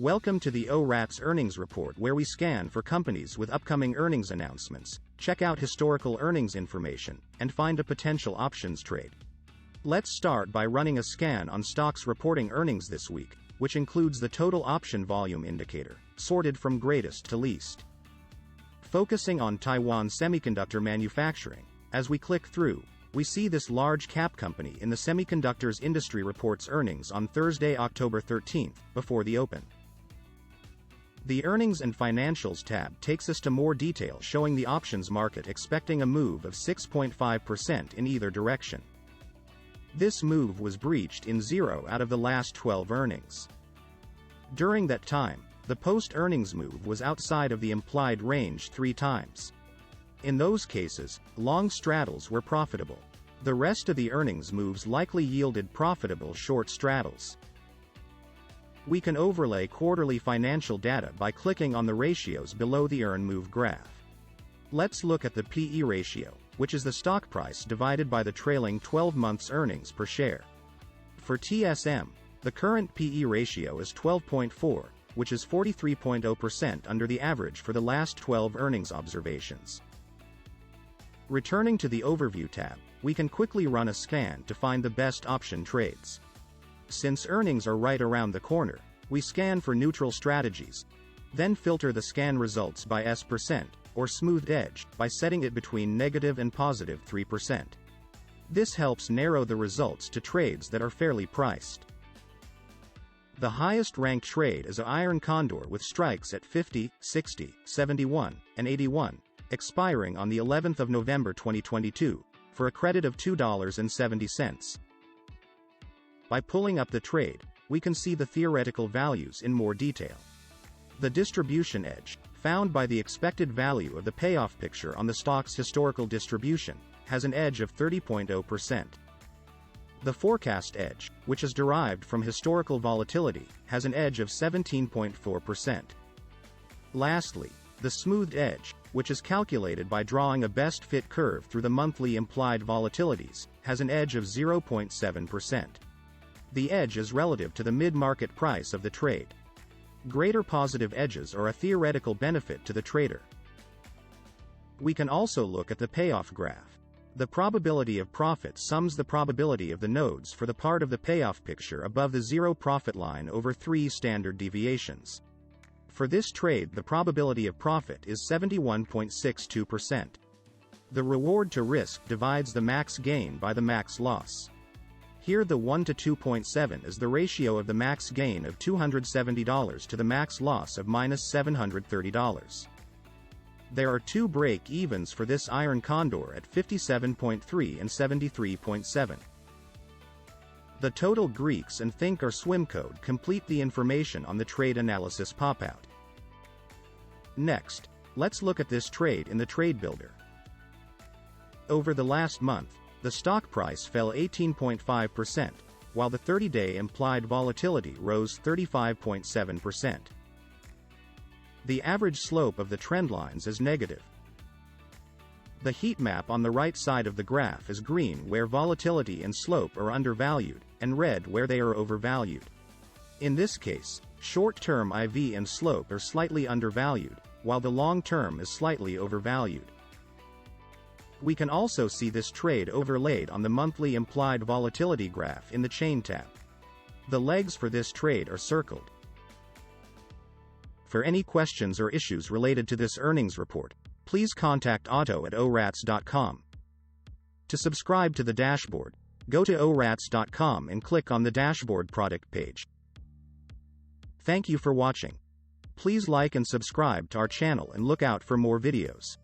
Welcome to the ORATS Earnings Report, where we scan for companies with upcoming earnings announcements, check out historical earnings information, and find a potential options trade. Let's start by running a scan on stocks reporting earnings this week, which includes the total option volume indicator, sorted from greatest to least. Focusing on Taiwan Semiconductor Manufacturing, as we click through, we see this large cap company in the semiconductors industry reports earnings on Thursday, October 13th, before the open. The Earnings and Financials tab takes us to more detail showing the options market expecting a move of 6.5% in either direction. This move was breached in 0 out of the last 12 earnings. During that time, the post-earnings move was outside of the implied range 3 times. In those cases, long straddles were profitable. The rest of the earnings moves likely yielded profitable short straddles. We can overlay quarterly financial data by clicking on the ratios below the earn move graph. Let's look at the PE ratio, which is the stock price divided by the trailing 12 months earnings per share. For TSM, the current PE ratio is 12.4, which is 43.0% under the average for the last 12 earnings observations. Returning to the Overview tab, we can quickly run a scan to find the best option trades. Since earnings are right around the corner, we scan for neutral strategies, then filter the scan results by S%, or smoothed edge, by setting it between negative and positive 3%. This helps narrow the results to trades that are fairly priced. The highest ranked trade is a iron condor with strikes at 50, 60, 71, and 81, expiring on the 11th of November 2022, for a credit of $2.70. By pulling up the trade, we can see the theoretical values in more detail. The distribution edge, found by the expected value of the payoff picture on the stock's historical distribution, has an edge of 30.0%. The forecast edge, which is derived from historical volatility, has an edge of 17.4%. Lastly, the smoothed edge, which is calculated by drawing a best fit curve through the monthly implied volatilities, has an edge of 0.7%. The edge is relative to the mid-market price of the trade. Greater positive edges are a theoretical benefit to the trader. We can also look at the payoff graph. The probability of profit sums the probability of the nodes for the part of the payoff picture above the zero profit line over 3 standard deviations. For this trade, the probability of profit is 71.62%. The reward to risk divides the max gain by the max loss. Here the 1 to 2.7 is the ratio of the max gain of $270 to the max loss of -$730. There are 2 break-evens for this iron condor at 57.3 and 73.7. The total Greeks and Think or swim code complete the information on the trade analysis pop-out. Next, let's look at this trade in the Trade Builder. Over the last month, the stock price fell 18.5%, while the 30-day implied volatility rose 35.7%. The average slope of the trendlines is negative. The heat map on the right side of the graph is green where volatility and slope are undervalued, and red where they are overvalued. In this case, short-term IV and slope are slightly undervalued, while the long-term is slightly overvalued. We can also see this trade overlaid on the monthly implied volatility graph in the Chain tab. The legs for this trade are circled. For any questions or issues related to this earnings report, please contact Otto at orats.com. To subscribe to the dashboard, go to orats.com and click on the dashboard product page. Thank you for watching. Please like and subscribe to our channel and look out for more videos.